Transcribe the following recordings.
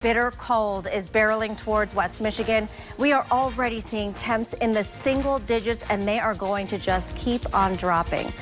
Bitter cold is barreling towards West Michigan. We are already seeing temps in the single digits, and they are going to just keep on dropping.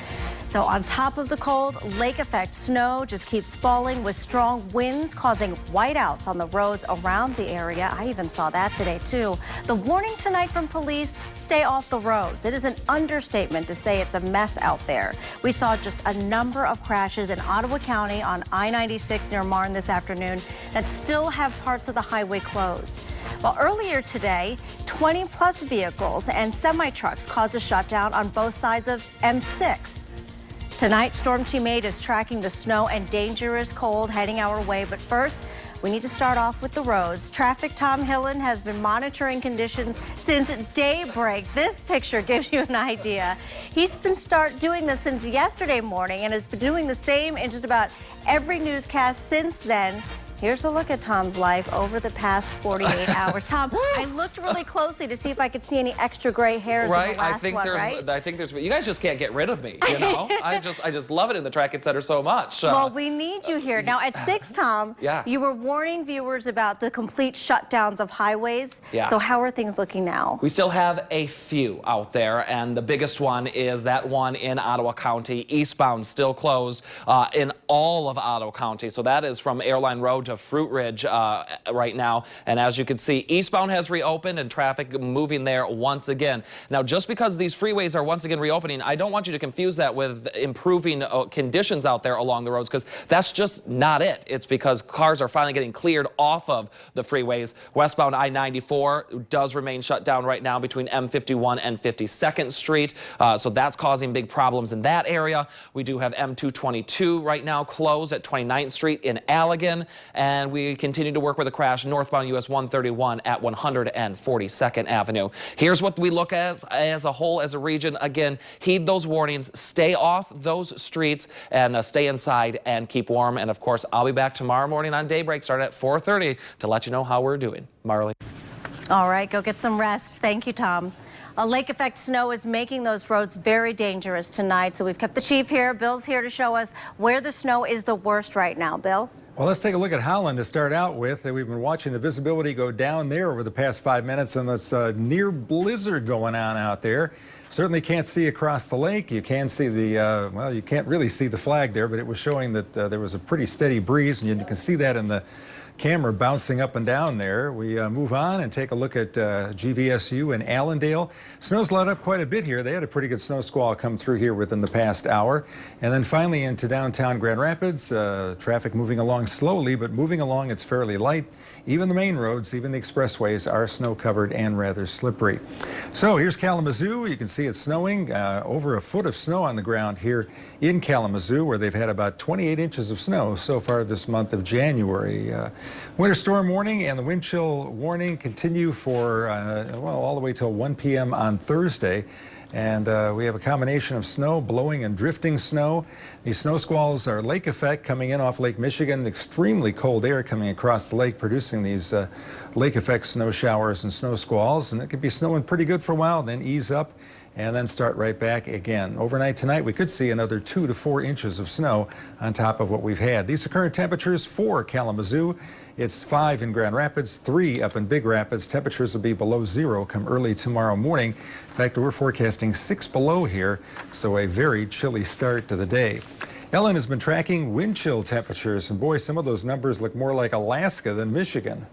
So on top of the cold, lake effect snow just keeps falling with strong winds causing whiteouts on the roads around the area. I even saw that today too. The warning tonight from police: stay off the roads. It is an understatement to say it's a mess out there. We saw just a number of crashes in Ottawa County on I-96 near Marne this afternoon that still have parts of the highway closed. Well, earlier today, 20-plus vehicles and semi-trucks caused a shutdown on both sides of M6. Tonight, Storm Team 8 is tracking the snow and dangerous cold heading our way. But first, we need to start off with the roads. Traffic Tom Hillen has been monitoring conditions since daybreak. This picture gives you an idea. He's been doing this since yesterday morning and has been doing the same in just about every newscast since then. Here's a look at Tom's life over the past 48 hours. Tom, I looked really closely to see if I could see any extra gray hairs right? in the last I think there's. You guys just can't get rid of me, you know? I just love it in the Track Center so much. Well, we need you here. Now, at 6, Tom, yeah. You were warning viewers about the complete shutdowns of highways. Yeah. So how are things looking now? We still have a few out there, and the biggest one is that one in Ottawa County. Eastbound still closed in all of Ottawa County. So that is from Airline Road to Fruit Ridge right now. And as you can see, eastbound has reopened and traffic moving there once again. Now, just because these freeways are once again reopening, I don't want you to confuse that with improving conditions out there along the roads, because that's just not it. It's because cars are finally getting cleared off of the freeways. Westbound I-94 does remain shut down right now between M51 and 52nd Street. So that's causing big problems in that area. We do have M222 right now closed at 29th Street in Allegan. And we continue to work with a crash northbound US 131 at 142nd Avenue. Here's what we look as a whole, as a region. Again, heed those warnings, stay off those streets, and stay inside and keep warm. And of course, I'll be back tomorrow morning on Daybreak starting at 4:30 to let you know how we're doing. Marley. All right, go get some rest. Thank you, Tom. A lake effect snow is making those roads very dangerous tonight. So we've kept the chief here. Bill's here to show us where the snow is the worst right now. Bill? Well, let's take a look at Holland to start out with. We've been watching the visibility go down there over the past 5 minutes, and this near blizzard going on out there. Certainly can't see across the lake. You can see the, well, you can't really see the flag there, but it was showing that there was a pretty steady breeze, and you can see that in the camera bouncing up and down there. We move on and take a look at GVSU in Allendale. Snow's let up quite a bit here. They had a pretty good snow squall come through here within the past hour. And then finally into downtown Grand Rapids, traffic moving along slowly, but moving along, it's fairly light. Even the main roads, even the expressways are snow covered and rather slippery. So here's Kalamazoo. You can see it's snowing, over a foot of snow on the ground here in Kalamazoo, where they've had about 28 inches of snow so far this month of January. Winter storm warning and the wind chill warning continue for, well, all the way till 1 p.m. on Thursday. And we have a combination of snow, blowing and drifting snow. These snow squalls are lake effect coming in off Lake Michigan. Extremely cold air coming across the lake, producing these lake effect snow showers and snow squalls. And it could be snowing pretty good for a while, then ease up and then start right back again. Overnight tonight, we could see another 2 to 4 inches of snow on top of what we've had. These are current temperatures for Kalamazoo. It's 5 in Grand Rapids, 3 up in Big Rapids. Temperatures will be below 0 come early tomorrow morning. In fact, we're forecasting 6 below here, so a very chilly start to the day. Ellen has been tracking wind chill temperatures, and boy, some of those numbers look more like Alaska than Michigan.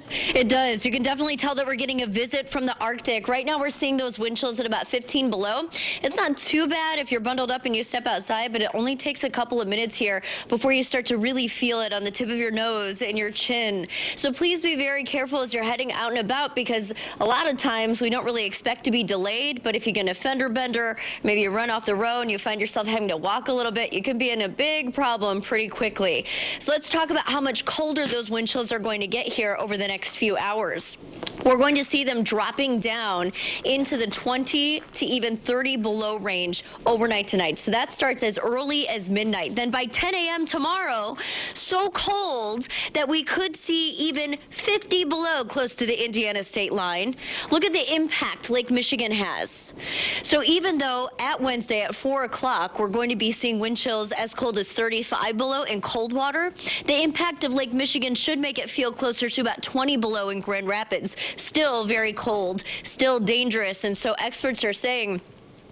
It does. You can definitely tell that we're getting a visit from the Arctic. Right now we're seeing those wind chills at about 15 below. It's not too bad if you're bundled up and you step outside, but it only takes a couple of minutes here before you start to really feel it on the tip of your nose and your chin. So please be very careful as you're heading out and about, because a lot of times we don't really expect to be delayed, but if you get a fender bender, maybe you run off the road and you find yourself having to walk a little bit, you can be in a big problem pretty quickly. So let's talk about how much colder those wind chills are going to get here over the the next few hours. We're going to see them dropping down into the 20 to even 30 below range overnight tonight. So that starts as early as midnight. Then by 10 a.m. tomorrow, so cold that we could see even 50 below close to the Indiana state line. Look at the impact Lake Michigan has. So even though at Wednesday at 4 o'clock, we're going to be seeing wind chills as cold as 35 below in Coldwater, the impact of Lake Michigan should make it feel closer to about 20 below in Grand Rapids. Still very cold, still dangerous. And so experts are saying,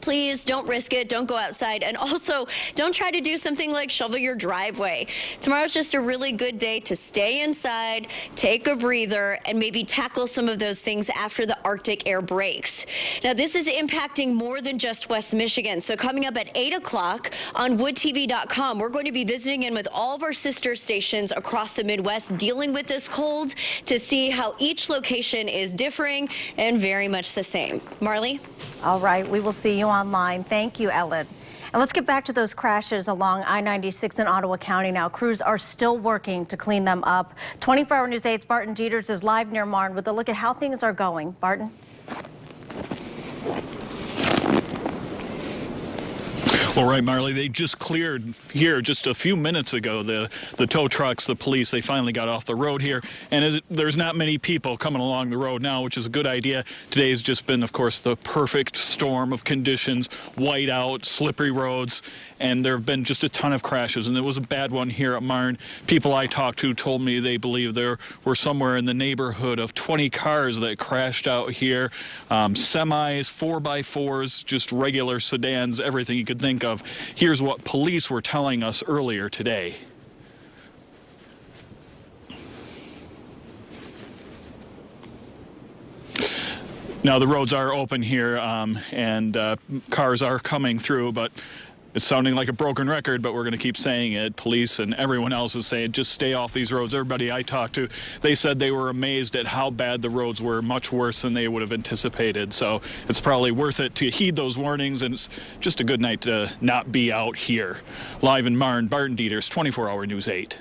please don't risk it. Don't go outside. And also, don't try to do something like shovel your driveway. Tomorrow's just a really good day to stay inside, take a breather, and maybe tackle some of those things after the Arctic air breaks. Now, this is impacting more than just West Michigan. So coming up at 8 o'clock on woodtv.com, we're going to be visiting in with all of our sister stations across the Midwest dealing with this cold to see how each location is differing and very much the same. Marley? All right, we will see you online. Thank you, Ellen. And let's get back to those crashes along I-96 in Ottawa County now. Crews are still working to clean them up. 24-hour News 8's Barton Dieters is live near Marne with a look at how things are going. Barton? Well, right, Marley, they just cleared here just a few minutes ago. The tow trucks, the police, they finally got off the road here. And there's not many people coming along the road now, which is a good idea. Today's just been, of course, the perfect storm of conditions, white out, slippery roads, and there have been just a ton of crashes. And there was a bad one here at Marne. People I talked to told me they believe there were somewhere in the neighborhood of 20 cars that crashed out here. Semis, 4x4s, just regular sedans, everything you could think of. Here's what police were telling us earlier today. Now the roads are open here and cars are coming through, but it's sounding like a broken record, but we're going to keep saying it. Police and everyone else is saying just stay off these roads. Everybody I talked to, they said they were amazed at how bad the roads were, much worse than they would have anticipated. So it's probably worth it to heed those warnings, and it's just a good night to not be out here. Live in Marne, Barton Dieters, 24-hour News 8.